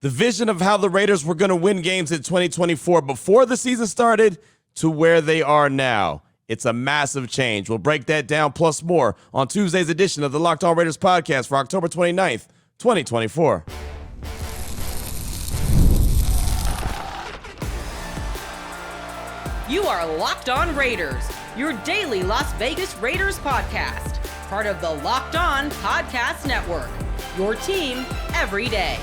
The vision of how the Raiders were going to win games in 2024 before the season started to where they are now. It's a massive change. We'll break that down plus more on Tuesday's edition of the Locked On Raiders podcast for October 29th, 2024. You are Locked On Raiders, your daily Las Vegas Raiders podcast, part of the Locked On Podcast Network, your team every day.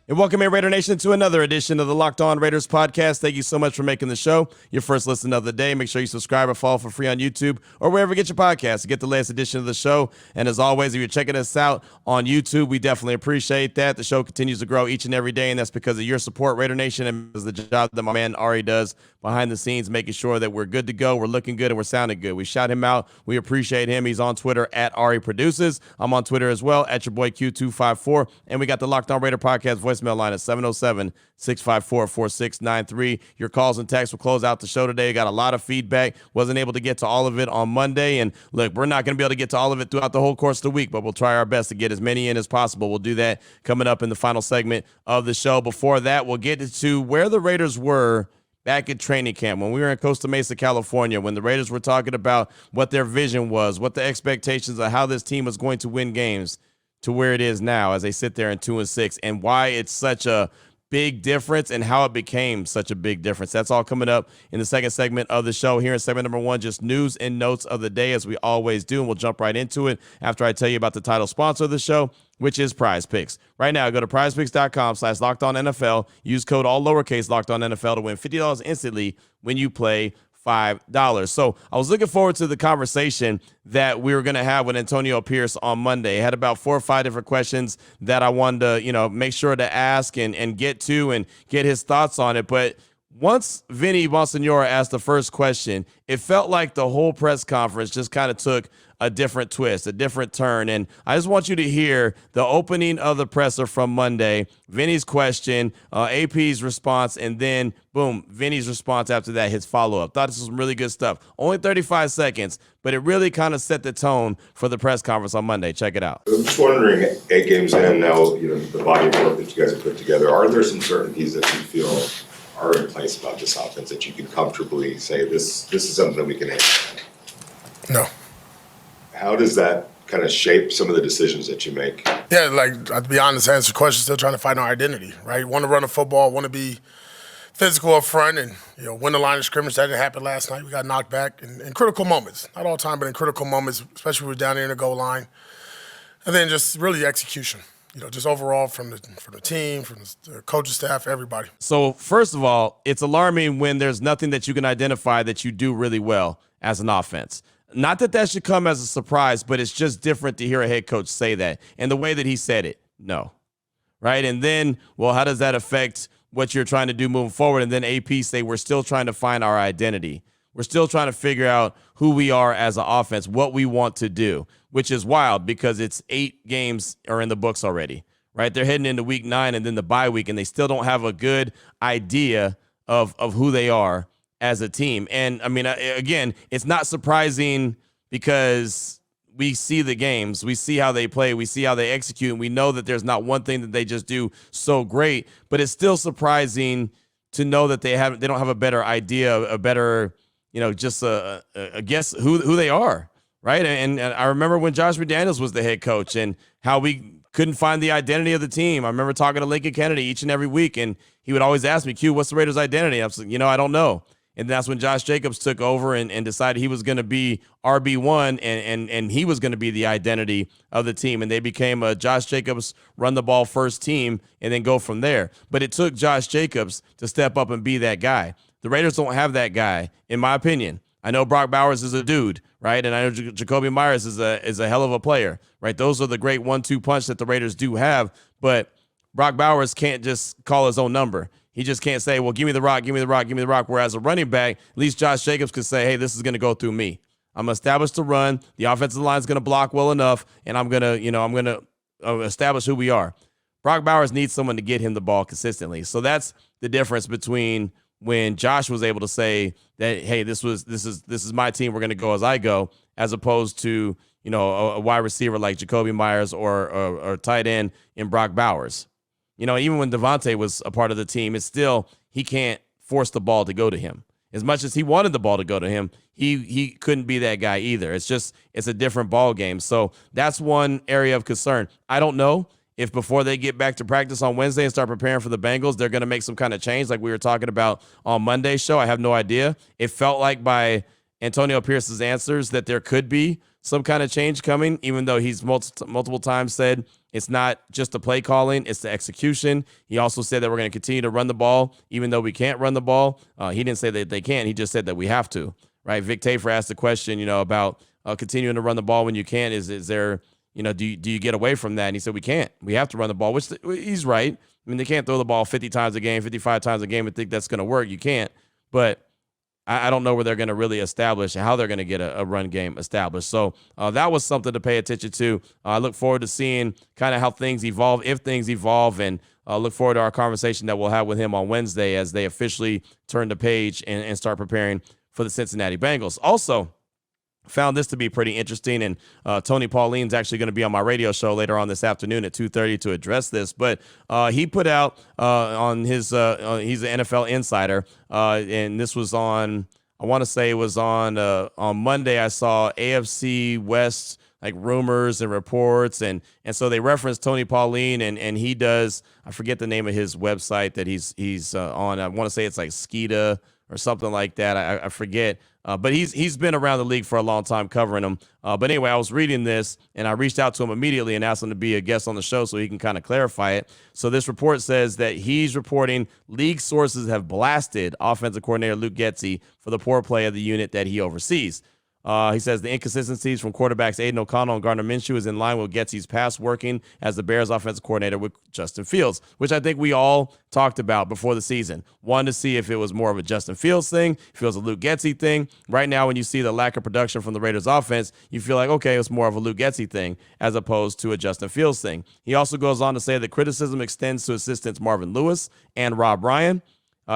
And welcome in, Raider Nation, to another edition of the Locked On Raiders podcast. Thank you so much for making the show your first listen of the day. Make sure you subscribe or follow for free on YouTube or wherever you get your podcasts to get the latest edition of the show. And as always, if you're checking us out on YouTube, we definitely appreciate that. The show continues to grow each and every day, and that's because of your support, Raider Nation, and because of the job that my man Ari does behind the scenes, making sure that we're good to go, we're looking good, and we're sounding good. We shout him out. We appreciate him. He's on Twitter at Ari Produces. I'm on Twitter as well, at your boy Q254. And we got the Locked On Raider podcast voicemail line at 707-654-4693. Your calls and texts will close out the show today. Got a lot of feedback. Wasn't able to get to all of it on Monday. And look, we're not going to be able to get to all of it throughout the whole course of the week, but we'll try our best to get as many in as possible. We'll do that coming up in the final segment of the show. Before that, we'll get to where the Raiders were back at training camp when we were in Costa Mesa, California, when the Raiders were talking about what their vision was, what the expectations of how this team was going to win games, to where it is now as they sit there in 2-6, and why it's such a big difference and how it became such a big difference. That's all coming up in the second segment of the show. Here in segment number one, just news and notes of the day, as we always do, and we'll jump right into it after I tell you about the title sponsor of the show, which is Prize Picks. Right now, go to prizepicks.com/LockedOnNFL. Use code all lowercase LockedOnNFL to win $50 instantly when you play $5. So I was looking forward to the conversation that we were going to have with Antonio Pierce on Monday. I had about 4 or 5 different questions that I wanted to, make sure to ask and get to and get his thoughts on it. But once Vinny Bonsignore asked the first question, it felt like the whole press conference just kind of took a different twist, a different turn. And I just want you to hear the opening of the presser from Monday, Vinny's question, AP's response, and then, boom, Vinny's response after that, his follow-up. Thought this was some really good stuff. Only 35 seconds, but it really kind of set the tone for the press conference on Monday. Check it out. I'm just wondering, 8 games in now, the body of work that you guys have put together, are there some certainties that you feel are in place about this offense that you can comfortably say this is something that we can hit? No. How does that kind of shape some of the decisions that you make? Yeah, to be honest, answer the question, still trying to find our identity, right? Want to run the football, want to be physical up front and, win the line of scrimmage. That didn't happen last night. We got knocked back in critical moments. Not all the time, but in critical moments, especially when we're down there in the goal line. And then just really execution, just overall from the team, from the coaching staff, everybody. So first of all, it's alarming when there's nothing that you can identify that you do really well as an offense. Not that should come as a surprise, but it's just different to hear a head coach say that. And the way that he said it, no. Right? And then, well, how does that affect what you're trying to do moving forward? And then AP say we're still trying to find our identity. We're still trying to figure out who we are as an offense, what we want to do, which is wild because it's 8 games are in the books already, right? They're heading into week 9 and then the bye week, and they still don't have a good idea of who they are as a team. And I mean, again, it's not surprising because we see the games, we see how they play, we see how they execute, and we know that there's not one thing that they just do so great, but it's still surprising to know that they don't have a better idea, a better, just a guess who they are, right? And I remember when Josh McDaniels was the head coach and how we couldn't find the identity of the team. I remember talking to Lincoln Kennedy each and every week, and he would always ask me, Q, what's the Raiders' identity? I was like, I don't know. And that's when Josh Jacobs took over and decided he was going to be RB1 and he was going to be the identity of the team. And they became a Josh Jacobs run the ball first team and then go from there. But it took Josh Jacobs to step up and be that guy. The Raiders don't have that guy, in my opinion. I know Brock Bowers is a dude, right? And I know Jacoby Myers is a hell of a player, right? Those are the great 1-2 punch that the Raiders do have. But Brock Bowers can't just call his own number. He just can't say, well, give me the rock, give me the rock, give me the rock. Whereas a running back, at least Josh Jacobs could say, hey, this is going to go through me. I'm going to establish the run. The offensive line is going to block well enough, and I'm going to establish who we are. Brock Bowers needs someone to get him the ball consistently. So that's the difference between when Josh was able to say that, hey, this is my team, we're going to go as I go, as opposed to, a wide receiver like Jacoby Myers or tight end in Brock Bowers. even when Devontae was a part of the team, it's still he can't force the ball to go to him. As much as he wanted the ball to go to him, he couldn't be that guy either. It's a different ball game. So that's one area of concern. I don't know if before they get back to practice on Wednesday and start preparing for the Bengals, they're going to make some kind of change like we were talking about on Monday's show. I have no idea. It felt like by Antonio Pierce's answers that there could be some kind of change coming, even though he's multiple times said it's not just the play calling, it's the execution. He also said that we're going to continue to run the ball, even though we can't run the ball. He didn't say that they can't. He just said that we have to, right? Vic Tafur asked the question, about continuing to run the ball when you can't. Is there, do you get away from that? And he said, we can't. We have to run the ball, which he's right. I mean, they can't throw the ball 50 times a game, 55 times a game and think that's going to work. You can't. But I don't know where they're going to really establish how they're going to get a run game established. So that was something to pay attention to. I look forward to seeing kind of how things evolve, if things evolve, and look forward to our conversation that we'll have with him on Wednesday as they officially turn the page and start preparing for the Cincinnati Bengals. Also, found this to be pretty interesting, and Tony Pauline's actually going to be on my radio show later on this afternoon at 2:30 to address this. But he put out on his he's an NFL insider, and this was on, I want to say it was on Monday. I saw AFC West like rumors and reports, and so they referenced Tony Pauline, and he does, I forget the name of his website that he's on. I want to say it's like Skita or something like that. I forget. But he's been around the league for a long time covering them. But anyway, I was reading this, and I reached out to him immediately and asked him to be a guest on the show so he can kind of clarify it. So this report says that he's reporting league sources have blasted offensive coordinator Luke Getsy for the poor play of the unit that he oversees. He says the inconsistencies from quarterbacks Aiden O'Connell and Gardner Minshew is in line with Getsy's past working as the Bears offensive coordinator with Justin Fields, which I think we all talked about before the season. Wanted to see if it was more of a Justin Fields thing, if it was a Luke Getsy thing. Right now, when you see the lack of production from the Raiders offense, you feel like, okay, it's more of a Luke Getsy thing as opposed to a Justin Fields thing. He also goes on to say that criticism extends to assistants Marvin Lewis and Rob Ryan.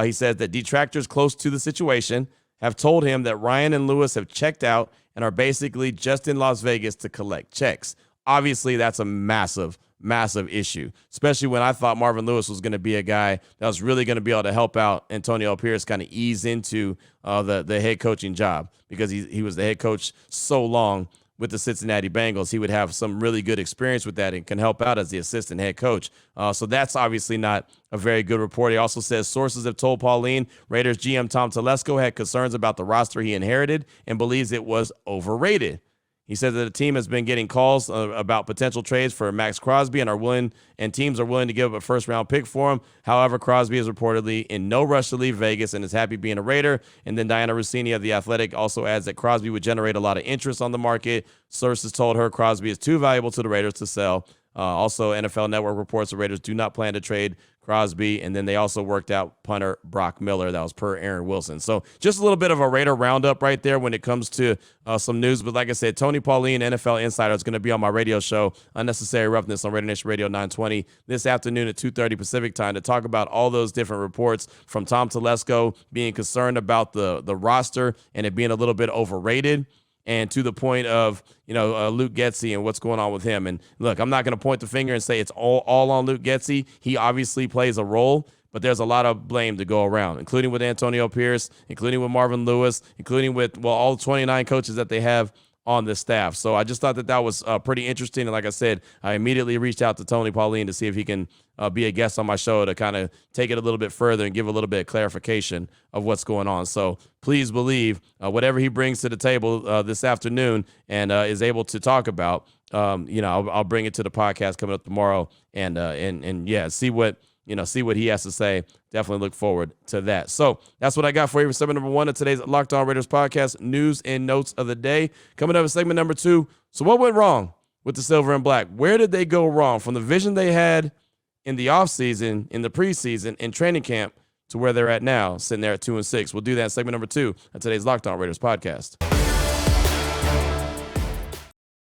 He says that detractors close to the situation have told him that Ryan and Lewis have checked out and are basically just in Las Vegas to collect checks. Obviously, that's a massive, massive issue, especially when I thought Marvin Lewis was going to be a guy that was really going to be able to help out Antonio Pierce kind of ease into the head coaching job, because he was the head coach so long with the Cincinnati Bengals. He would have some really good experience with that and can help out as the assistant head coach. So that's obviously not a very good report. He also says sources have told Pauline Raiders GM Tom Telesco had concerns about the roster he inherited and believes it was overrated. He said that the team has been getting calls about potential trades for Max Crosby and teams are willing to give up a first-round pick for him. However, Crosby is reportedly in no rush to leave Vegas and is happy being a Raider. And then Diana Rossini of The Athletic also adds that Crosby would generate a lot of interest on the market. Sources told her Crosby is too valuable to the Raiders to sell. Also, NFL Network reports the Raiders do not plan to trade Crosby, and then they also worked out punter Brock Miller. That was per Aaron Wilson. So just a little bit of a Raider roundup right there when it comes to some news. But like I said, Tony Pauline, NFL Insider, is going to be on my radio show, Unnecessary Roughness, on Raider Nation Radio 920 this afternoon at 2:30 Pacific time to talk about all those different reports from Tom Telesco being concerned about the roster and it being a little bit overrated, and to the point of, Luke Getsy and what's going on with him. And look, I'm not going to point the finger and say it's all on Luke Getsy. He obviously plays a role, but there's a lot of blame to go around, including with Antonio Pierce, including with Marvin Lewis, including with, all 29 coaches that they have on the staff. So I just thought that was pretty interesting. And like I said, I immediately reached out to Tony Pauline to see if he can be a guest on my show to kind of take it a little bit further and give a little bit of clarification of what's going on. So please believe whatever he brings to the table this afternoon and is able to talk about, I'll bring it to the podcast coming up tomorrow and see what he has to say. Definitely look forward to that. So that's what I got for you for segment number 1 of today's Locked On Raiders podcast, news and notes of the day. Coming up in segment number 2. So what went wrong with the Silver and Black? Where did they go wrong from the vision they had in the offseason, in the preseason, in training camp to where they're at now, sitting there at 2-6? We'll do that in segment number 2 of today's Locked On Raiders podcast.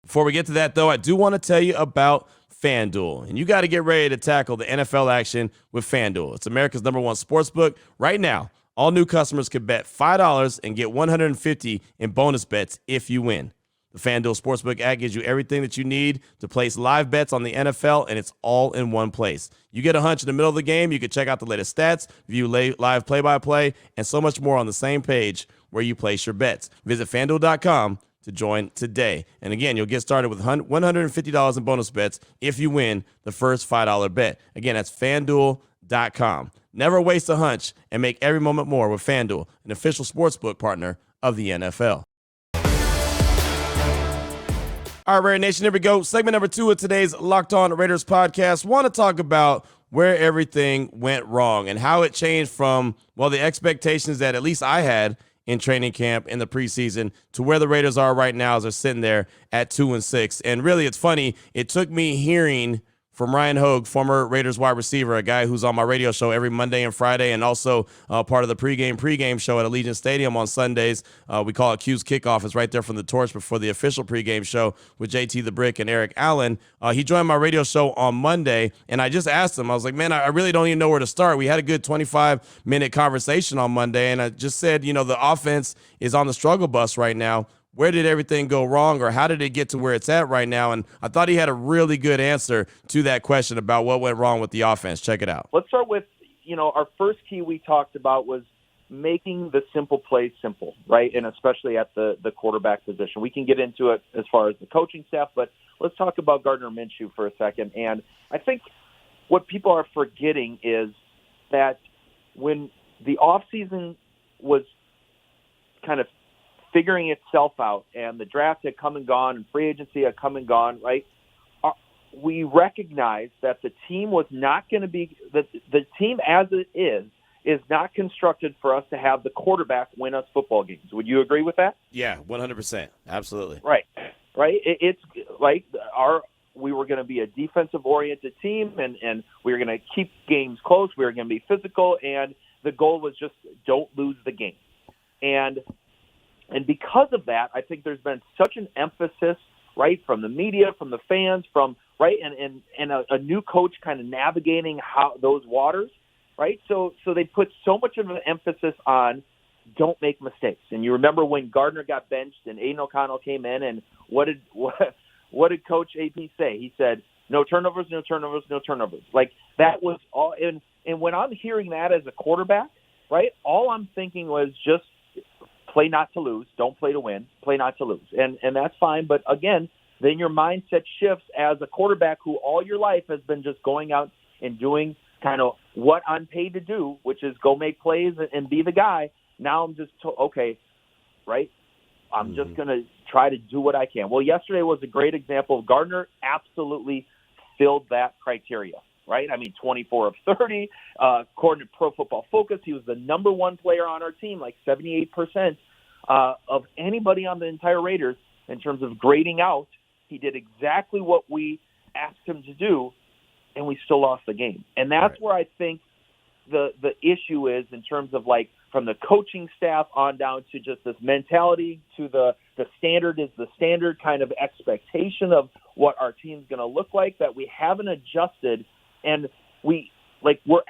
Before we get to that, though, I do want to tell you about FanDuel, and you got to get ready to tackle the NFL action with FanDuel. It's America's #1 sportsbook. Right now, all new customers can bet $5 and get $150 in bonus bets if you win. The FanDuel Sportsbook app gives you everything that you need to place live bets on the NFL, and it's all in one place. You get a hunch in the middle of the game, you can check out the latest stats, view live play-by-play, and so much more on the same page where you place your bets. Visit FanDuel.com to join today. And again, you'll get started with $150 in bonus bets if you win the first $5 bet. Again, that's FanDuel.com. Never waste a hunch and make every moment more with FanDuel, an official sportsbook partner of the NFL. All right, Raider Nation, here we go. Segment number 2 of today's Locked On Raiders podcast. Want to talk about where everything went wrong and how it changed from, well, the expectations that at least I had in training camp in the preseason to where the Raiders are right now as they're sitting there at 2-6. And really, it's funny. It took me hearing from Ryan Hoag, former Raiders wide receiver, a guy who's on my radio show every Monday and Friday, and also part of the pregame show at Allegiant Stadium on Sundays. We call it Q's Kickoff. It's right there from the torch before the official pregame show with JT the Brick and Eric Allen. He joined my radio show on Monday, and I just asked him, I was like, man, I really don't even know where to start. We had a good 25-minute conversation on Monday, and I just said, the offense is on the struggle bus right now. Where did everything go wrong, or how did it get to where it's at right now? And I thought he had a really good answer to that question about what went wrong with the offense. Check it out. Let's start with, our first key we talked about was making the simple plays simple, right? And especially at the quarterback position. We can get into it as far as the coaching staff, but let's talk about Gardner Minshew for a second. And I think what people are forgetting is that when the offseason was kind of figuring itself out, and the draft had come and gone, and free agency had come and gone, right? We recognized that the team was not going to be the team as it is not constructed for us to have the quarterback win us football games. Would you agree with that? Yeah, 100%. Absolutely. Right. It's like we were going to be a defensive-oriented team, and we were going to keep games close. We were going to be physical, and the goal was just don't lose the game. And because of that, I think there's been such an emphasis, right, from the media, from the fans, and a new coach kind of navigating how those waters, right? So they put so much of an emphasis on don't make mistakes. And you remember when Gardner got benched and Aiden O'Connell came in, and what did Coach AP say? He said, no turnovers, no turnovers, no turnovers. Like, that was all. And when I'm hearing that as a quarterback, right, all I'm thinking was just play not to lose. Don't play to win. Play not to lose. And that's fine. But, again, then your mindset shifts as a quarterback who all your life has been just going out and doing kind of what I'm paid to do, which is go make plays and be the guy. Now I'm just okay, right? I'm just going to try to do what I can. Well, yesterday was a great example. Gardner absolutely filled that criteria, right? I mean, 24 of 30. According to Pro Football Focus, he was the number one player on our team, like 78% of anybody on the entire Raiders in terms of grading out. He did exactly what we asked him to do, and we still lost the game. And that's where I think the issue is in terms of, like, from the coaching staff on down to just this mentality to the standard is the standard kind of expectation of what our team's going to look like, that we haven't adjusted. And we're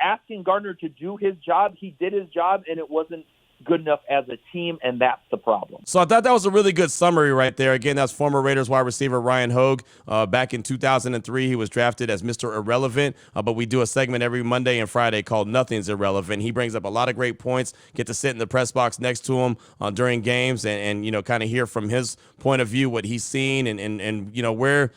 asking Gardner to do his job. He did his job, and it wasn't good enough as a team, and that's the problem. So I thought that was a really good summary right there. Again, that's former Raiders wide receiver Ryan Hoag. Back in 2003, he was drafted as Mr. Irrelevant, but we do a segment every Monday and Friday called Nothing's Irrelevant. He brings up a lot of great points, get to sit in the press box next to him during games and kind of hear from his point of view what he's seen and where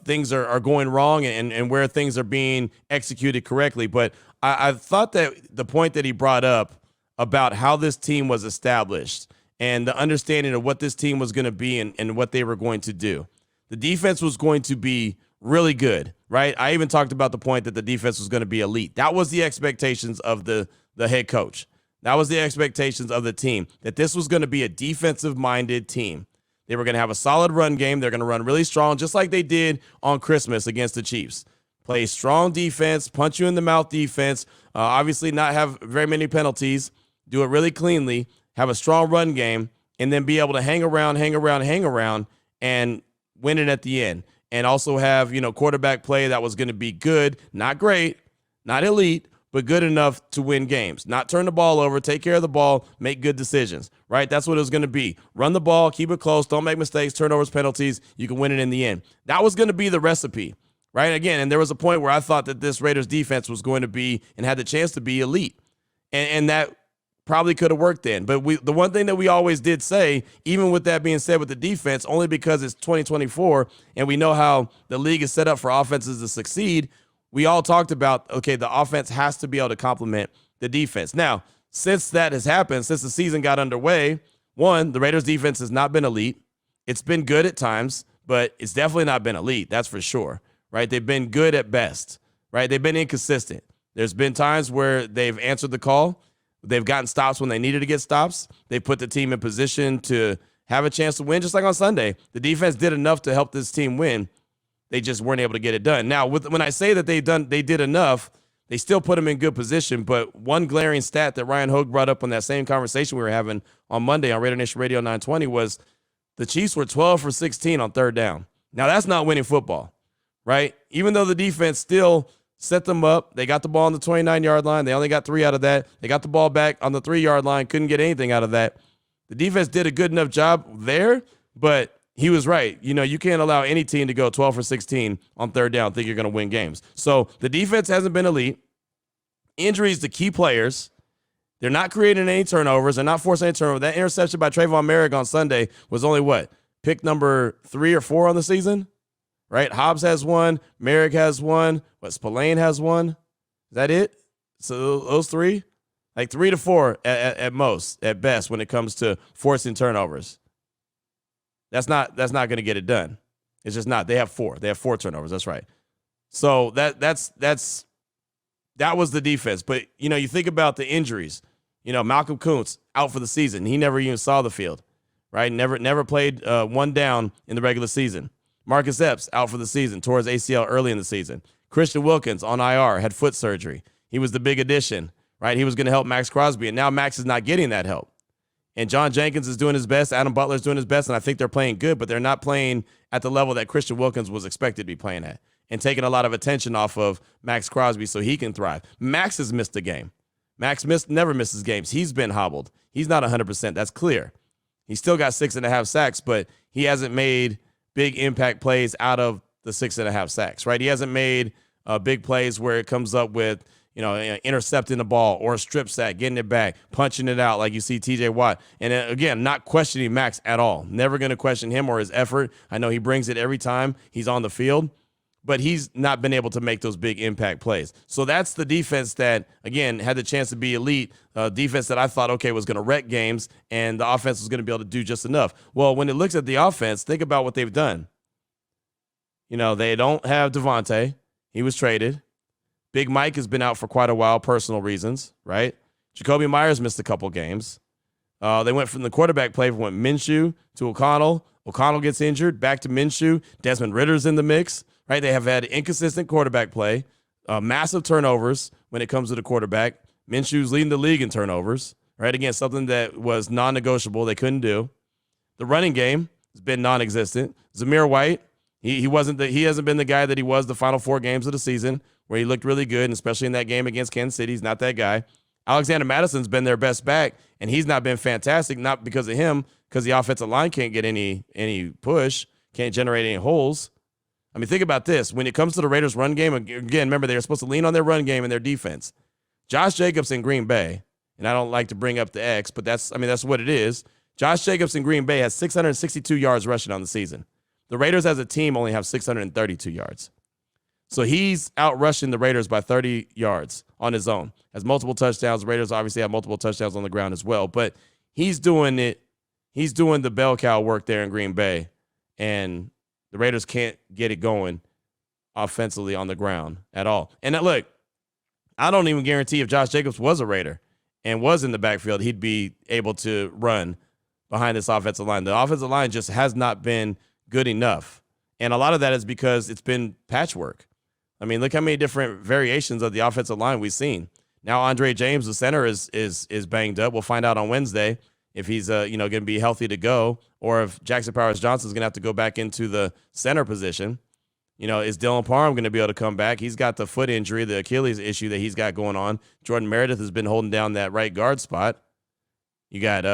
things are going wrong and where things are being executed correctly. But I thought that the point that he brought up about how this team was established and the understanding of what this team was going to be and what they were going to do. The defense was going to be really good, right? I even talked about the point that the defense was going to be elite. That was the expectations of the head coach. That was the expectations of the team, that this was going to be a defensive-minded team. They were going to have a solid run game. They're going to run really strong, just like they did on Christmas against the Chiefs. Play strong defense, punch you in the mouth defense, obviously not have very many penalties, do it really cleanly, have a strong run game, and then be able to hang around, and win it at the end. And also have, quarterback play that was going to be good, not great, not elite, but good enough to win games. Not turn the ball over, take care of the ball, make good decisions, right? That's what it was going to be. Run the ball, keep it close, don't make mistakes, turnovers, penalties. You can win it in the end. That was going to be the recipe, right? Again, and there was a point where I thought that this Raiders defense was going to be and had the chance to be elite. And that probably could have worked then. But the one thing that we always did say, even with that being said with the defense, only because it's 2024 and we know how the league is set up for offenses to succeed, we all talked about, okay, the offense has to be able to complement the defense. Now, since that has happened, since the season got underway, one, the Raiders defense has not been elite. It's been good at times, but it's definitely not been elite. That's for sure, right? They've been good at best, right? They've been inconsistent. There's been times where they've answered the call. They've gotten stops when they needed to get stops. They put the team in position to have a chance to win, just like on Sunday. The defense did enough to help this team win. They just weren't able to get it done. Now, when I say that they did enough, they still put them in good position. But one glaring stat that Ryan Hoag brought up on that same conversation we were having on Monday on Raider Nation Radio 920 was the Chiefs were 12 for 16 on third down. Now, that's not winning football, right? Even though the defense still set them up, they got the ball on the 29-yard line. They only got 3 out of that. They got the ball back on the 3-yard line, couldn't get anything out of that. The defense did a good enough job there, but he was right. You know, you can't allow any team to go 12 for 16 on third down, think you're going to win games. So the defense hasn't been elite. Injuries to key players. They're not creating any turnovers. They're not forcing any turnovers. That interception by Trayvon Merrick on Sunday was only what? Pick number 3 or 4 on the season, right? Hobbs has one. Merrick has one. Spillane has one. Is that it? So those 3? Like 3 to 4 at most, at best, when it comes to forcing turnovers. That's not going to get it done. It's just not. They have 4. They have 4 turnovers. That's right. So that was the defense. But you know, you think about the injuries. You know, Malcolm Kuntz out for the season. He never even saw the field, right? Never played one down in the regular season. Marcus Epps out for the season, tore his ACL early in the season. Christian Wilkins on IR, had foot surgery. He was the big addition, right? He was going to help Max Crosby, and now Max is not getting that help. And John Jenkins is doing his best. Adam Butler is doing his best, and I think they're playing good, but they're not playing at the level that Christian Wilkins was expected to be playing at and taking a lot of attention off of Max Crosby so he can thrive. Max has missed a game. Max never misses games. He's been hobbled. He's not 100%. That's clear. He's still got 6.5 sacks, but he hasn't made big impact plays out of the 6.5 sacks, right? He hasn't made big plays where it comes up with, you know, intercepting the ball or a strip sack, getting it back, punching it out like you see TJ Watt. And again, not questioning Max at all. Never going to question him or his effort. I know he brings it every time he's on the field, but he's not been able to make those big impact plays. So that's the defense that, again, had the chance to be elite, defense that I thought, okay, was going to wreck games, and the offense was going to be able to do just enough. Well, when it looks at the offense, think about what they've done. You know, they don't have Devontae. He was traded. Big Mike has been out for quite a while, personal reasons, right? Jacoby Myers missed a couple games. They went from the quarterback play, went Minshew to O'Connell. O'Connell gets injured, back to Minshew. Desmond Ritter's in the mix, right? They have had inconsistent quarterback play, massive turnovers when it comes to the quarterback. Minshew's leading the league in turnovers, right? Again, something that was non-negotiable. They couldn't do. The running game has been non-existent. Zamir White, he hasn't been the guy that he was the final 4 games of the season, where he looked really good, and especially in that game against Kansas City. He's not that guy. Alexander Madison's been their best back, and he's not been fantastic, not because of him, because the offensive line can't get any push, can't generate any holes. I mean, think about this. When it comes to the Raiders' run game, again, remember, they're supposed to lean on their run game and their defense. Josh Jacobs in Green Bay, and I don't like to bring up the X, but that's what it is. Josh Jacobs in Green Bay has 662 yards rushing on the season. The Raiders as a team only have 632 yards. So he's out rushing the Raiders by 30 yards on his own. Has multiple touchdowns. The Raiders obviously have multiple touchdowns on the ground as well. But he's doing it. He's doing the bell cow work there in Green Bay. And the Raiders can't get it going offensively on the ground at all. And look, I don't even guarantee if Josh Jacobs was a Raider and was in the backfield, he'd be able to run behind this offensive line. The offensive line just has not been good enough. And a lot of that is because it's been patchwork. I mean, look how many different variations of the offensive line we've seen. Now Andre James, the center, is banged up. We'll find out on Wednesday if he's going to be healthy to go, or if Jackson Powers-Johnson is going to have to go back into the center position. Is Dylan Parham going to be able to come back? He's got the foot injury, the Achilles issue that he's got going on. Jordan Meredith has been holding down that right guard spot. You got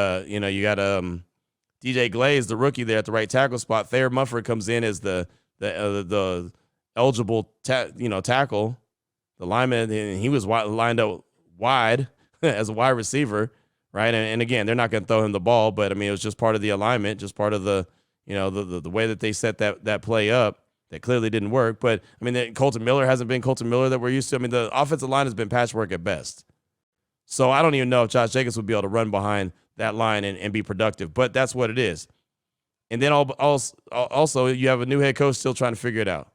DJ Glaze, the rookie there at the right tackle spot. Thayer Mufford comes in as the eligible tackle, the lineman, and he was lined up wide as a wide receiver, right? And again, they're not going to throw him the ball, but I mean, it was just part of the alignment, just part of the way that they set that play up. That clearly didn't work. But I mean, Colton Miller hasn't been Colton Miller that we're used to. I mean, the offensive line has been patchwork at best. So I don't even know if Josh Jacobs would be able to run behind that line and be productive, but that's what it is. And then also you have a new head coach still trying to figure it out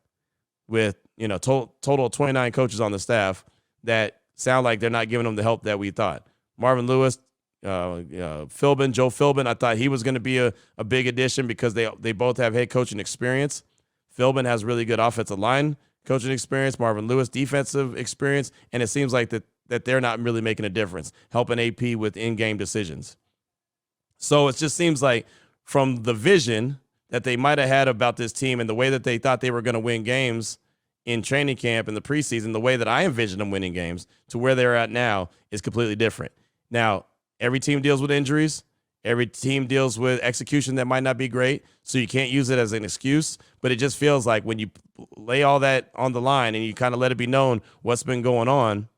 with, total of 29 coaches on the staff that sound like they're not giving them the help that we thought. Marvin Lewis, Joe Philbin, I thought he was going to be a big addition because they both have head coaching experience. Philbin has really good offensive line coaching experience, Marvin Lewis defensive experience, and it seems like that they're not really making a difference, helping AP with in-game decisions. So it just seems like from the vision that they might have had about this team and the way that they thought they were going to win games in training camp in the preseason, the way that I envisioned them winning games to where they're at now is completely different. Now, every team deals with injuries. Every team deals with execution that might not be great, so you can't use it as an excuse. But it just feels like when you lay all that on the line and you kind of let it be known what's been going on,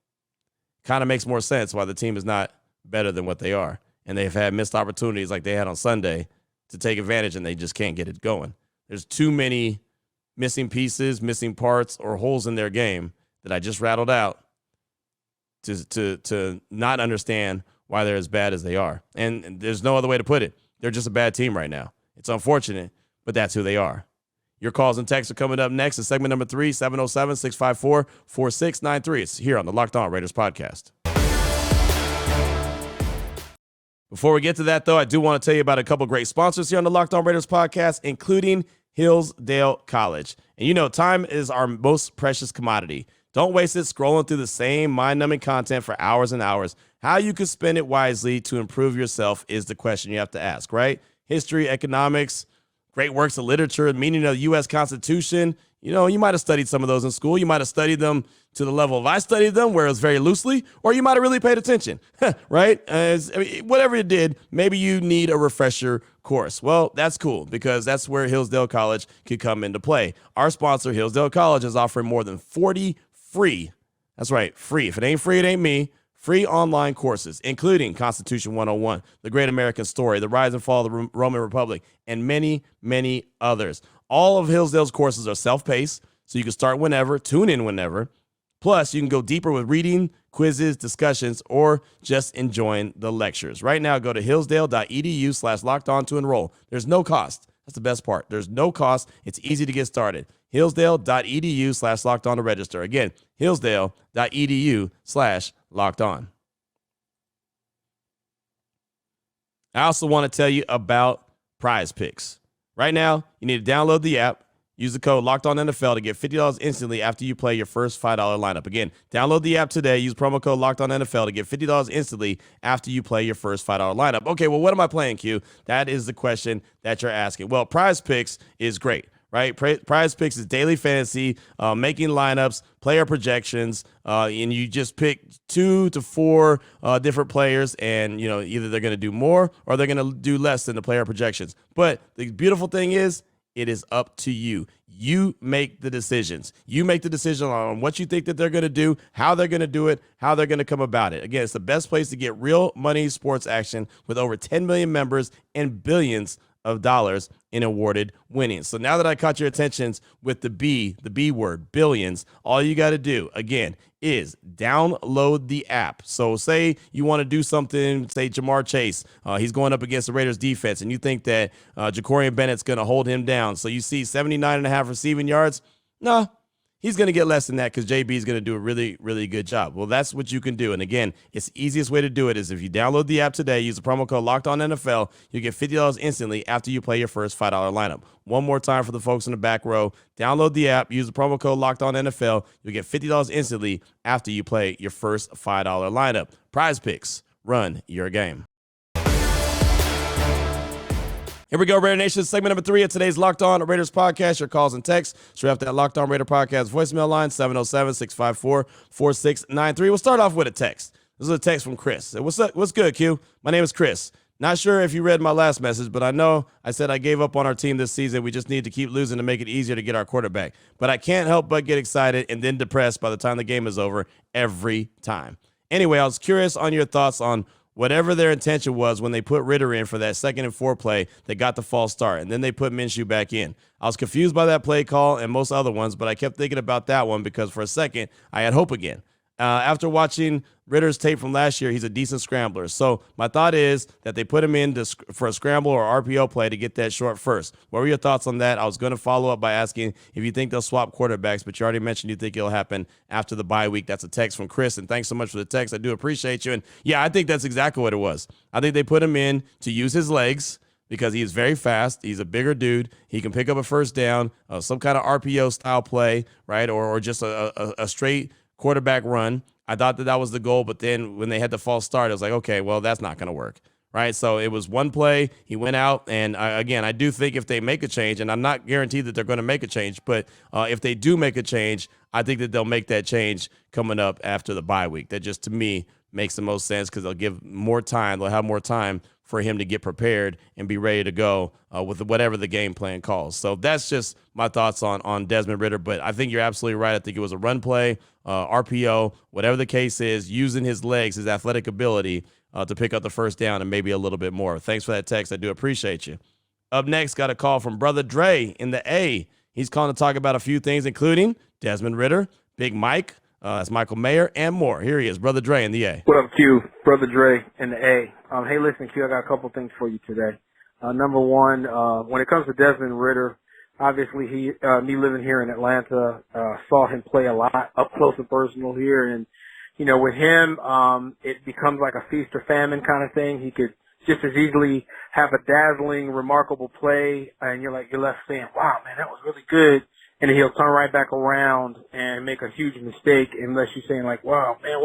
kind of makes more sense why the team is not better than what they are. And they've had missed opportunities like they had on Sunday to take advantage, and they just can't get it going. There's too many missing pieces, missing parts, or holes in their game that I just rattled out to not understand why they're as bad as they are. And there's no other way to put it. They're just a bad team right now. It's unfortunate, but that's who they are. Your calls and texts are coming up next in segment number 3, 707-654-4693. It's here on the Locked On Raiders podcast. Before we get to that, though, I do want to tell you about a couple great sponsors here on the Locked On Raiders podcast, including Hillsdale College. And time is our most precious commodity. Don't waste it scrolling through the same mind-numbing content for hours and hours. How you can spend it wisely to improve yourself is the question you have to ask, right? History, economics, great works of literature, the meaning of the U.S. Constitution. You might have studied some of those in school. You might have studied them to the level of I studied them, where it was very loosely, or you might have really paid attention, right? Whatever you did, maybe you need a refresher course. Well, that's cool because that's where Hillsdale College could come into play. Our sponsor, Hillsdale College, is offering more than 40 free, that's right, free. If it ain't free, it ain't me. Free online courses, including Constitution 101, The Great American Story, The Rise and Fall of the Roman Republic, and many, many others. All of Hillsdale's courses are self-paced, so you can start whenever, tune in whenever. Plus, you can go deeper with reading, quizzes, discussions, or just enjoying the lectures. Right now, go to hillsdale.edu/lockedon to enroll. There's no cost. That's the best part. There's no cost. It's easy to get started. hillsdale.edu/lockedon to register. Again, hillsdale.edu/lockedon. I also want to tell you about Prize Picks. Right now, you need to download the app. Use the code LOCKEDONNFL to get $50 instantly after you play your first $5 lineup. Again, download the app today. Use promo code LOCKEDONNFL to get $50 instantly after you play your first $5 lineup. Okay, well, what am I playing, Q? That is the question that you're asking. Well, Prize Picks is great, right? Prize Picks is daily fantasy, making lineups, player projections, and you just pick 2 to 4 different players, and either they're going to do more or they're going to do less than the player projections. But the beautiful thing is, it is up to you. You make the decisions. You make the decision on what you think that they're going to do, how they're going to do it, how they're going to come about it. Again, it's the best place to get real money sports action with over 10 million members and billions of dollars in awarded winnings. So now that I caught your attentions with the B word, billions, all you got to do, again, is download the app. So say you want to do something, say Jamar Chase, he's going up against the Raiders defense, and you think that Jacorian Bennett's going to hold him down. So you see 79.5 receiving yards. No, he's going to get less than that because JB is going to do a really, really good job. Well, that's what you can do. And again, it's the easiest way to do it is if you download the app today, use the promo code LOCKEDONNFL, you get $50 instantly after you play your first $5 lineup. One more time for the folks in the back row. Download the app, use the promo code LOCKEDONNFL, you'll get $50 instantly after you play your first $5 lineup. Prize Picks, run your game. Here we go, Raider Nation, segment number 3 of today's Locked On Raiders podcast. Your calls and texts straight off that Locked On Raider podcast voicemail line, 707-654-4693. We'll start off with a text. This is a text from Chris. What's up? What's good, Q? My name is Chris. Not sure if you read my last message, but I know I said I gave up on our team this season. We just need to keep losing to make it easier to get our quarterback. But I can't help but get excited and then depressed by the time the game is over every time. Anyway, I was curious on your thoughts on whatever their intention was when they put Ritter in for that 2nd and 4 play that got the false start, and then they put Minshew back in. I was confused by that play call and most other ones, but I kept thinking about that one because for a second, I had hope again. After watching Ritter's tape from last year, he's a decent scrambler. So my thought is that they put him in for a scramble or RPO play to get that short first. What were your thoughts on that? I was going to follow up by asking if you think they'll swap quarterbacks, but you already mentioned you think it'll happen after the bye week. That's a text from Chris, and thanks so much for the text. I do appreciate you. And, yeah, I think that's exactly what it was. I think they put him in to use his legs because he is very fast. He's a bigger dude. He can pick up a first down, some kind of RPO style play, right, or just a straight quarterback run. I thought that was the goal, but then when they had the false start, I was like, okay, well, that's not going to work, right? So it was one play. He went out, and again, I do think if they make a change, and I'm not guaranteed that they're going to make a change, but if they do make a change, I think that they'll make that change coming up after the bye week. That just, to me, makes the most sense because they'll give more time. They'll have more time for him to get prepared and be ready to go with whatever the game plan calls. So that's just my thoughts on Desmond Ridder. But I think you're absolutely right. I think it was a run play, RPO, whatever the case is, using his legs, his athletic ability to pick up the first down and maybe a little bit more. Thanks for that text. I do appreciate you. Up next, got a call from Brother Dre in the A. He's calling to talk about a few things, including Desmond Ridder, Big Mike, that's Michael Mayer, and more. Here he is, Brother Dre in the A. What up, Q? Brother Dre in the A. Hey, listen, Q, I got a couple things for you today. Number one, when it comes to Desmond Ridder, obviously me living here in Atlanta, saw him play a lot up close and personal here. And, you know, with him, it becomes like a feast or famine kind of thing. He could just as easily have a dazzling, remarkable play, and you're left saying, wow, man, that was really good. And then he'll turn right back around and make a huge mistake unless you're saying like, wow, man,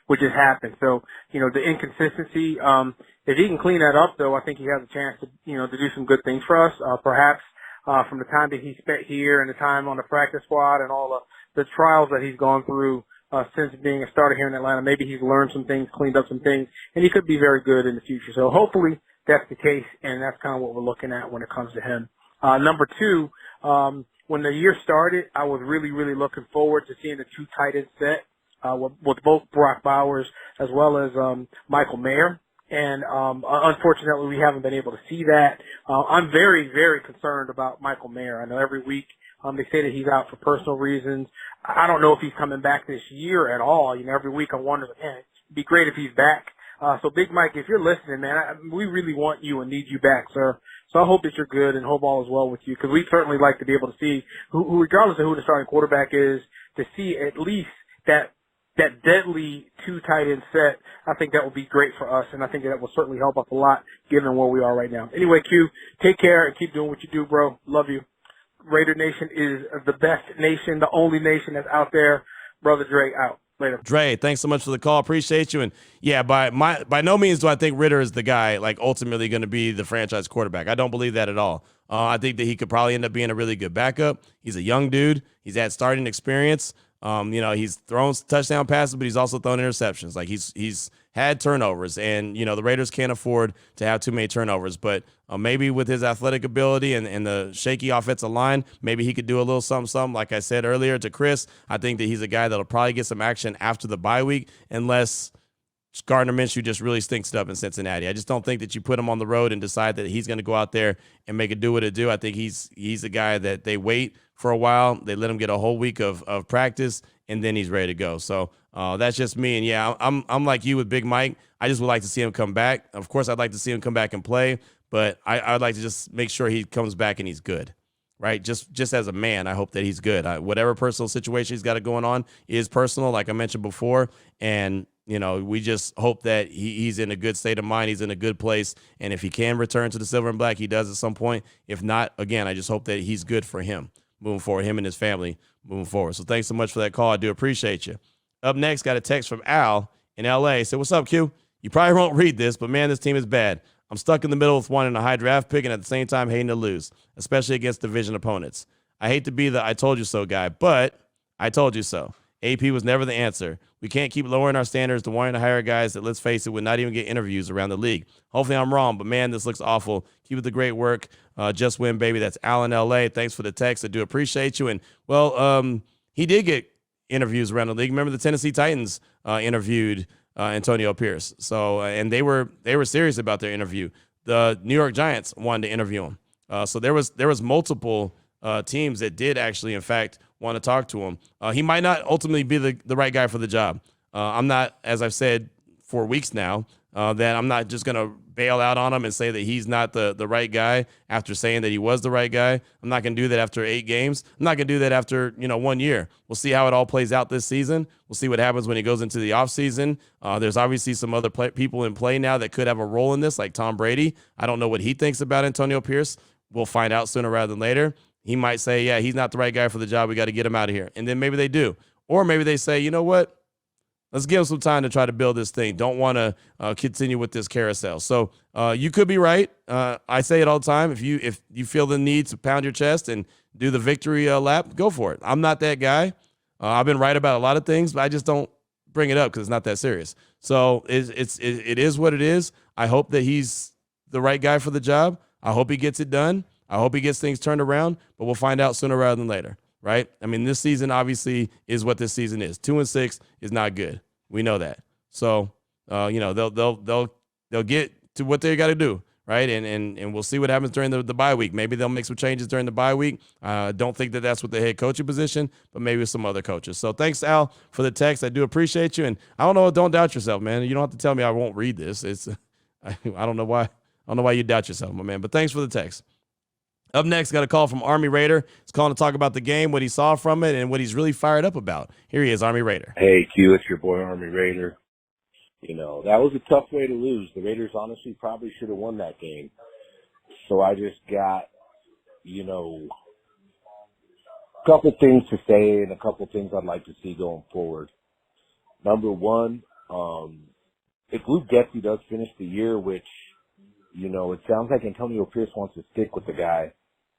what just happened? So, you know, the inconsistency, if he can clean that up though, I think he has a chance to, you know, to do some good things for us. Perhaps, from the time that he spent here and the time on the practice squad and all the trials that he's gone through, since being a starter here in Atlanta, maybe he's learned some things, cleaned up some things, and he could be very good in the future. So hopefully that's the case, and that's kind of what we're looking at when it comes to him. Number two, when the year started, I was really, really looking forward to seeing the 2 tight end set, with both Brock Bowers as well as, Michael Mayer. And, unfortunately, we haven't been able to see that. I'm very, very concerned about Michael Mayer. I know every week, they say that he's out for personal reasons. I don't know if he's coming back this year at all. You know, every week I wonder, man, it'd be great if he's back. So Big Mike, if you're listening, man, we really want you and need you back, sir. So I hope that you're good and hope all is well with you, because we'd certainly like to be able to see who, regardless of who the starting quarterback is, to see at least that deadly 2 tight end set. I think that would be great for us, and I think that will certainly help us a lot given where we are right now. Anyway, Q, take care and keep doing what you do, bro. Love you. Raider Nation is the best nation, the only nation that's out there. Brother Dre out. Later. Dre, thanks so much for the call. Appreciate you. And yeah, by no means do I think Ridder is the guy like ultimately going to be the franchise quarterback. I don't believe that at all. I think that he could probably end up being a really good backup. He's a young dude. He's had starting experience. You know, he's thrown touchdown passes, but he's also thrown interceptions. Like he's had turnovers, and you know the Raiders can't afford to have too many turnovers. But maybe with his athletic ability and the shaky offensive line, maybe he could do a little something. Like I said earlier to Chris, I think that he's a guy that'll probably get some action after the bye week, unless Gardner Minshew just really stinks it up in Cincinnati. I just don't think that you put him on the road and decide that he's going to go out there and make it do what it do. I think he's a guy that they wait for a while. They let him get a whole week of practice, and then he's ready to go. So that's just me. And, yeah, I'm like you with Big Mike. I just would like to see him come back. Of course, I'd like to see him come back and play, but I'd like to just make sure he comes back and he's good, right? Just as a man, I hope that he's good. Whatever personal situation he's got going on is personal, like I mentioned before, and you know, we just hope that he's in a good state of mind. He's in a good place. And if he can return to the silver and black, he does at some point. If not, again, I just hope that he's good for him moving forward, him and his family moving forward. So thanks so much for that call. I do appreciate you. Up next, got a text from Al in L.A. So what's up, Q? You probably won't read this, but, man, this team is bad. I'm stuck in the middle with wanting a high draft pick and at the same time hating to lose, especially against division opponents. I hate to be the I told you so guy, but I told you so. AP was never the answer. We can't keep lowering our standards to wanting to hire guys that, let's face it, would not even get interviews around the league. Hopefully I'm wrong, but man, this looks awful. Keep up the great work. Just win, baby. That's Alan LA. Thanks for the text. I do appreciate you. And, well, he did get interviews around the league. Remember the Tennessee Titans interviewed Antonio Pierce. So, and they were serious about their interview. The New York Giants wanted to interview him. So there was multiple teams that did actually, in fact, want to talk to him. He might not ultimately be the right guy for the job. I'm not, as I've said for weeks now, that I'm not just going to bail out on him and say that he's not the right guy after saying that he was the right guy. I'm not going to do that after 8 games. I'm not going to do that after 1 year. We'll see how it all plays out this season. We'll see what happens when he goes into the offseason. There's obviously some other people in play now that could have a role in this, like Tom Brady. I don't know what he thinks about Antonio Pierce. We'll find out sooner rather than later. He might say, yeah, he's not the right guy for the job. We got to get him out of here. And then maybe they do. Or maybe they say, you know what? Let's give him some time to try to build this thing. Don't want to continue with this carousel. So you could be right. I say it all the time. If you feel the need to pound your chest and do the victory lap, go for it. I'm not that guy. I've been right about a lot of things, but I just don't bring it up because it's not that serious. So it is what it is. I hope that he's the right guy for the job. I hope he gets it done. I hope he gets things turned around, but we'll find out sooner rather than later, right? I mean, this season obviously is what this season is. 2-6 is not good. We know that. So, they'll get to what they got to do, right? And we'll see what happens during the bye week. Maybe they'll make some changes during the bye week. Don't think that that's what the head coaching position, but maybe with some other coaches. So thanks, Al, for the text. I do appreciate you. And I don't know, don't doubt yourself, man. You don't have to tell me I won't read this. I don't know why. I don't know why you doubt yourself, my man. But thanks for the text. Up next, got a call from Army Raider. He's calling to talk about the game, what he saw from it, and what he's really fired up about. Here he is, Army Raider. Hey, Q, it's your boy, Army Raider. That was a tough way to lose. The Raiders honestly probably should have won that game. So I just got, a couple things to say and a couple things I'd like to see going forward. Number one, if Luke Getsy does finish the year, which, it sounds like Antonio Pierce wants to stick with the guy,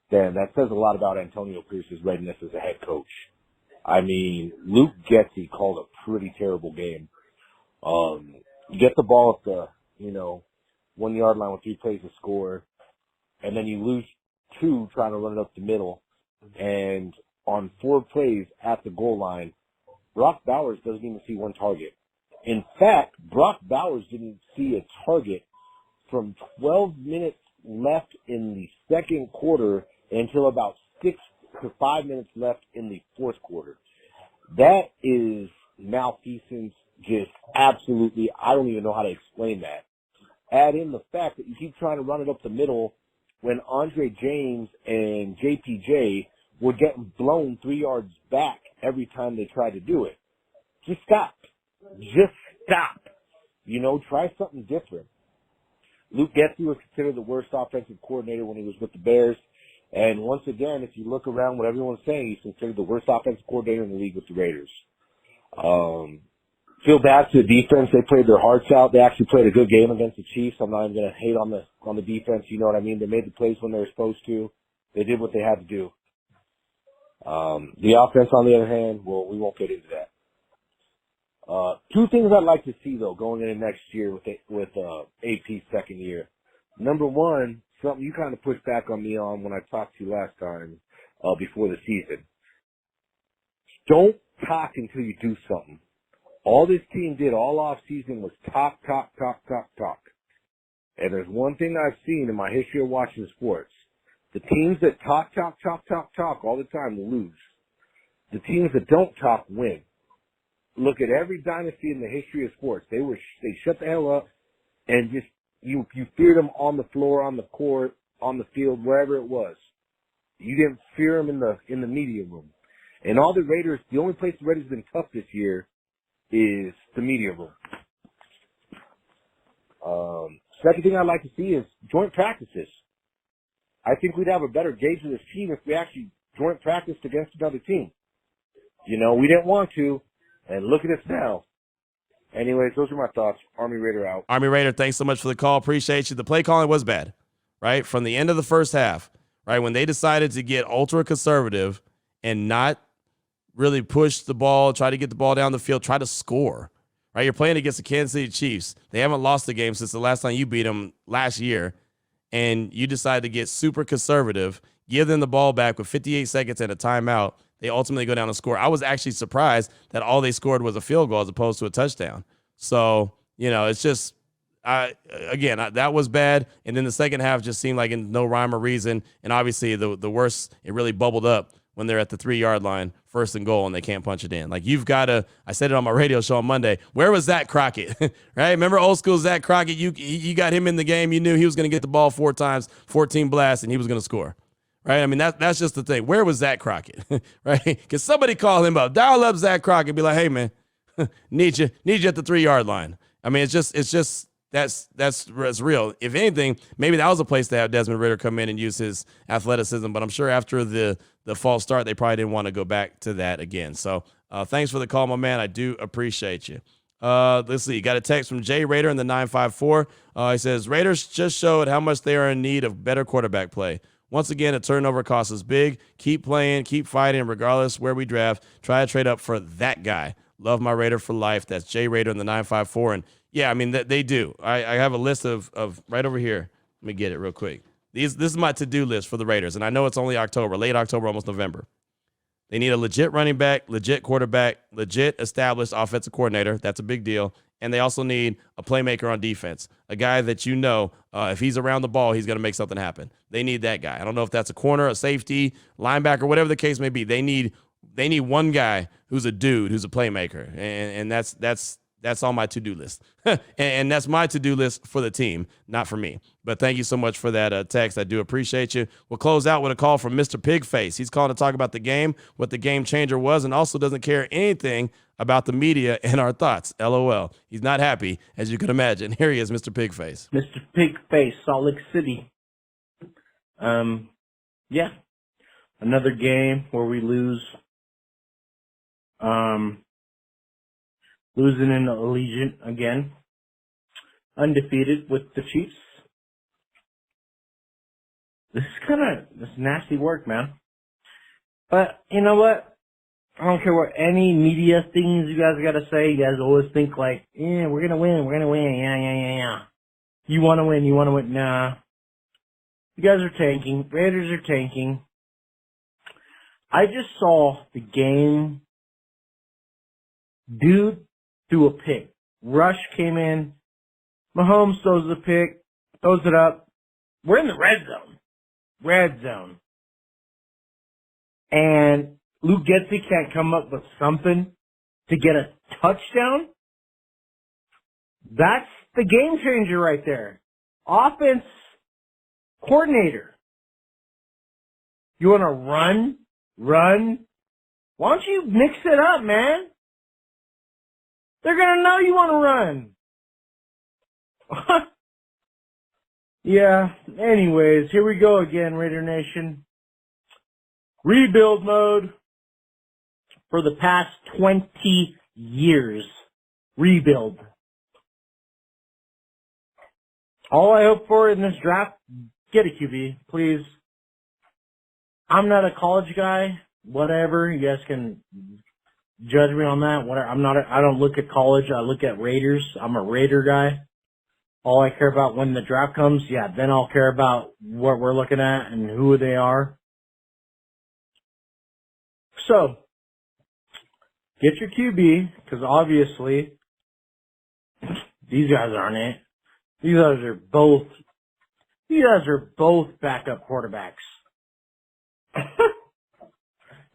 then that says a lot about Antonio Pierce's readiness as a head coach. I mean, Luke Getsy called a pretty terrible game. You get the ball at the, 1 yard line with 3 plays to score, and then you lose 2 trying to run it up the middle. And on 4 plays at the goal line, Brock Bowers doesn't even see 1 target. In fact, Brock Bowers didn't see a target from 12 minutes left in the second quarter until about 6 to 5 minutes left in the fourth quarter. That is malfeasance, just absolutely, I don't even know how to explain that. Add in the fact that you keep trying to run it up the middle when Andre James and JPJ were getting blown 3 yards back every time they tried to do it. Just stop. Just stop. Try something different. Luke Getsy was considered the worst offensive coordinator when he was with the Bears. And once again, if you look around what everyone's saying, he's considered the worst offensive coordinator in the league with the Raiders. Feel bad for the defense. They played their hearts out. They actually played a good game against the Chiefs. I'm not even going to hate on the defense. You know what I mean? They made the plays when they were supposed to. They did what they had to do. The offense, on the other hand, well, we won't get into that. 2 things I'd like to see, though, going into next year with AP's second year. Number one, something you kind of pushed back on me on when I talked to you last time before the season. Don't talk until you do something. All this team did all off season was talk. And there's one thing I've seen in my history of watching sports. The teams that talk all the time lose. The teams that don't talk win. Look at every dynasty in the history of sports. They shut the hell up and just you feared them on the floor, on the court, on the field, wherever it was. You didn't fear them in the media room. And all the Raiders, the only place the Raiders have been tough this year is the media room. Second thing I'd like to see is joint practices. I think we'd have a better gauge of this team if we actually joint practiced against another team. We didn't want to. And look at us now. Anyways, those are my thoughts. Army Raider out. Army Raider, thanks so much for the call. Appreciate you. The play calling was bad, right? From the end of the first half, right? When they decided to get ultra conservative and not really push the ball, try to get the ball down the field, try to score, right? You're playing against the Kansas City Chiefs. They haven't lost the game since the last time you beat them last year, and you decide to get super conservative, give them the ball back with 58 seconds and a timeout. They ultimately go down and score. I was actually surprised that all they scored was a field goal as opposed to a touchdown. So, it's just, that was bad. And then the second half just seemed like in no rhyme or reason. And obviously the worst, it really bubbled up when they're at the 3-yard line, 1st and goal, and they can't punch it in. Like, you've got to, I said it on my radio show on Monday, where was Zach Crockett? Right? Remember old school Zach Crockett? You got him in the game. You knew he was going to get the ball 4 times, 14 blasts, and he was going to score. Right? I mean, that's just the thing. Where was Zach Crockett? Right? Because somebody call him up. Dial up Zach Crockett and be like, hey, man, need you at the 3-yard line. I mean, it's just that's real. If anything, maybe that was a place to have Desmond Ridder come in and use his athleticism, but I'm sure after the false start, they probably didn't want to go back to that again. So thanks for the call, my man. I do appreciate you. Let's see. Got a text from Jay Rader in the 954. He says, Raiders just showed how much they are in need of better quarterback play. Once again, a turnover cost us big. Keep playing, keep fighting, regardless where we draft. Try to trade up for that guy. Love my Raider for life. That's Jay Rader in the 954. And yeah, I mean, they do. I have a list of right over here. Let me get it real quick. This is my to-do list for the Raiders. And I know it's only October, late October, almost November. They need a legit running back, legit quarterback, legit established offensive coordinator. That's a big deal. And they also need a playmaker on defense, a guy that if he's around the ball, he's going to make something happen. They need that guy. I don't know if that's a corner, a safety, linebacker, whatever the case may be. They need one guy who's a dude, who's a playmaker, and that's on my to-do list. and that's my to-do list for the team, not for me. But thank you so much for that text. I do appreciate you. We'll close out with a call from Mr. Pigface. He's calling to talk about the game, what the game changer was, and also doesn't care anything about the media and our thoughts. LOL. He's not happy, as you can imagine. Here he is, Mr. Pigface. Mr. Pigface, Salt Lake City. Yeah. Another game where we lose. Losing in Allegiant again. Undefeated with the Chiefs. This is nasty work, man. But you know what? I don't care what any media things you guys gotta say. You guys always think like, yeah, we're gonna win. Yeah. You wanna win. Nah. You guys are tanking. Raiders are tanking. I just saw the game. Dude threw a pick. Rush came in. Mahomes throws the pick. Throws it up. We're in the red zone. And Luke Getsy can't come up with something to get a touchdown? That's the game changer right there. Offense coordinator. You want to run? Why don't you mix it up, man? They're going to know you want to run. Yeah, anyways, here we go again, Raider Nation. Rebuild mode for the past 20 years. Rebuild. All I hope for in this draft, get a QB, please. I'm not a college guy. Whatever. You guys can judge me on that. Whatever. I don't look at college. I look at Raiders. I'm a Raider guy. All I care about when the draft comes, then I'll care about what we're looking at and who they are. So, get your QB, because obviously, these guys aren't it. These guys are both backup quarterbacks.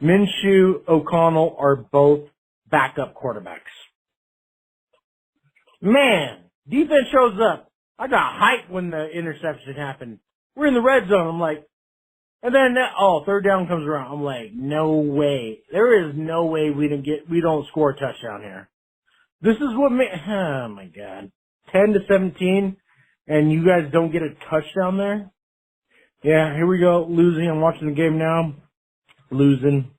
Minshew, O'Connell are both backup quarterbacks. Man, defense shows up. I got hyped when the interception happened. We're in the red zone. I'm like, and then third down comes around. I'm like, no way. There is no way we don't score a touchdown here. This is what oh my God. 10-17, and you guys don't get a touchdown there? Yeah, here we go. Losing. I'm watching the game now. Losing.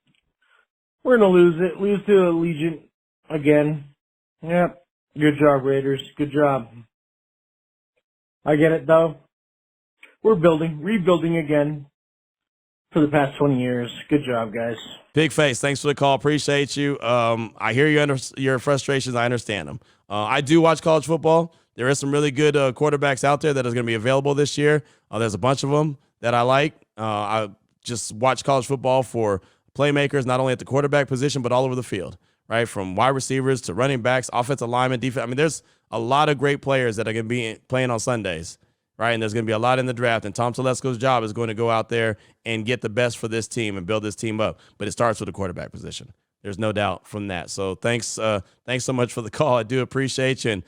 We're going to lose it. Lose to Allegiant again. Yep. Good job, Raiders. Good job. I get it, though. We're rebuilding again for the past 20 years. Good job, guys. Big Face, thanks for the call. Appreciate you. I hear your frustrations. I understand them. I do watch college football. There is some really good quarterbacks out there that is going to be available this year. There's a bunch of them that I like. I just watch college football for playmakers, not only at the quarterback position, but all over the field, right? From wide receivers to running backs, offensive linemen, defense. I mean, there's a lot of great players that are going to be playing on Sundays, right? And there's going to be a lot in the draft. And Tom Telesco's job is going to go out there and get the best for this team and build this team up. But it starts with the quarterback position. There's no doubt from that. So thanks so much for the call. I do appreciate you. And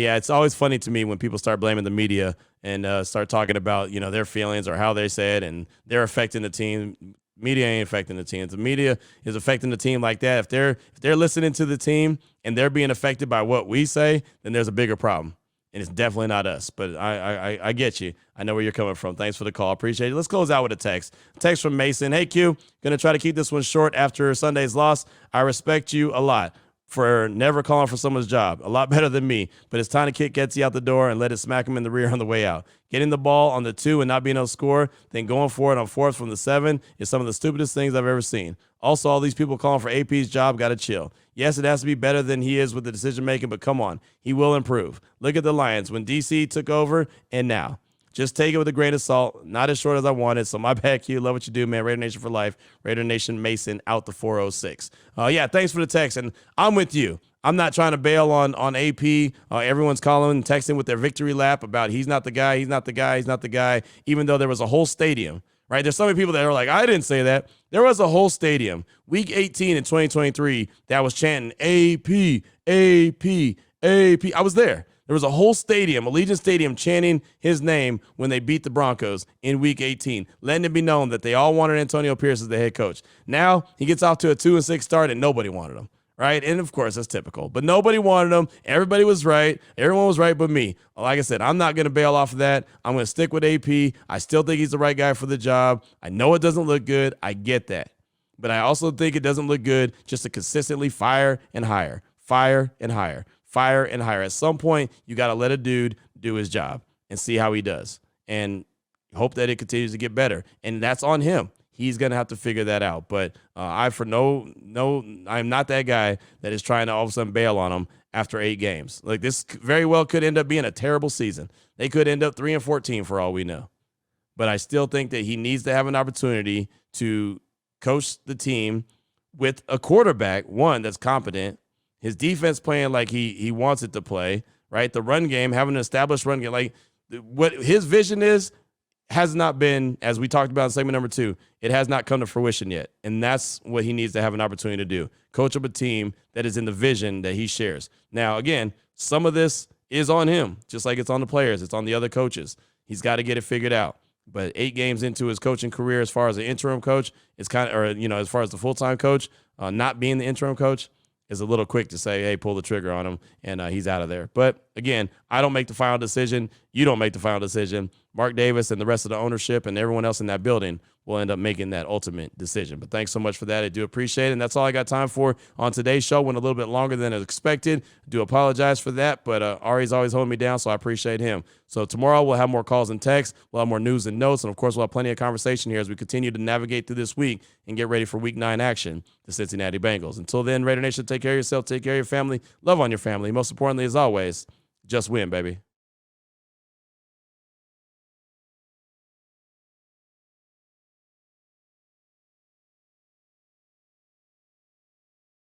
yeah, it's always funny to me when people start blaming the media and start talking about, their feelings or how they say it and they're affecting the team. Media ain't affecting the team. If the media is affecting the team like that, if they're listening to the team and they're being affected by what we say, then there's a bigger problem. And it's definitely not us. But I get you. I know where you're coming from. Thanks for the call. Appreciate it. Let's close out with a text. Text from Mason. Hey, Q. Going to try to keep this one short after Sunday's loss. I respect you a lot for never calling for someone's job. A lot better than me. But it's time to kick Getsy out the door and let it smack him in the rear on the way out. Getting the ball on the 2 and not being able to score, then going for it on 4th from the 7 is some of the stupidest things I've ever seen. Also, all these people calling for AP's job got to chill. Yes, it has to be better than he is with the decision-making, but come on. He will improve. Look at the Lions when DC took over and now. Just take it with a grain of salt. Not as short as I wanted, so my bad, Q. Love what you do, man. Raider Nation for life. Raider Nation Mason out the 406. Yeah, thanks for the text, and I'm with you. I'm not trying to bail on AP. Everyone's calling and texting with their victory lap about he's not the guy, he's not the guy, he's not the guy, even though there was a whole stadium, right? There's so many people that are like, I didn't say that. There was a whole stadium, week 18 in 2023, that was chanting AP, AP, AP. I was there. There was a whole stadium, Allegiant Stadium, chanting his name when they beat the Broncos in Week 18, letting it be known that they all wanted Antonio Pierce as the head coach. Now he gets off to a 2-6 start and nobody wanted him, right? And, of course, that's typical. But nobody wanted him. Everybody was right. Everyone was right but me. Like I said, I'm not going to bail off of that. I'm going to stick with AP. I still think he's the right guy for the job. I know it doesn't look good. I get that. But I also think it doesn't look good just to consistently fire and hire, fire and hire. Fire and hire. At some point, you got to let a dude do his job and see how he does and hope that it continues to get better. And that's on him. He's going to have to figure that out. But I'm not that guy that is trying to all of a sudden bail on him after 8 games. Like, this very well could end up being a terrible season. They could end up 3-14 for all we know. But I still think that he needs to have an opportunity to coach the team with a quarterback, one, that's competent, his defense playing like he wants it to play, right? The run game, having an established run game. Like, what his vision is has not been, as we talked about in segment number 2, it has not come to fruition yet. And that's what he needs to have an opportunity to do. Coach up a team that is in the vision that he shares. Now, again, some of this is on him, just like it's on the players. It's on the other coaches. He's got to get it figured out. But 8 games into his coaching career, as far as the interim coach, it's kind of, or, as far as the full-time coach, not being the interim coach, is a little quick to say, hey, pull the trigger on him, and he's out of there. But, again, I don't make the final decision. You don't make the final decision. Mark Davis and the rest of the ownership and everyone else in that building will end up making that ultimate decision. But thanks so much for that. I do appreciate it. And that's all I got time for on today's show. Went a little bit longer than expected. Do apologize for that, but Ari's always holding me down, so I appreciate him. So tomorrow we'll have more calls and texts. We'll have more news and notes. And, of course, we'll have plenty of conversation here as we continue to navigate through this week and get ready for Week 9 action, the Cincinnati Bengals. Until then, Raider Nation, take care of yourself, take care of your family, love on your family. Most importantly, as always, just win, baby.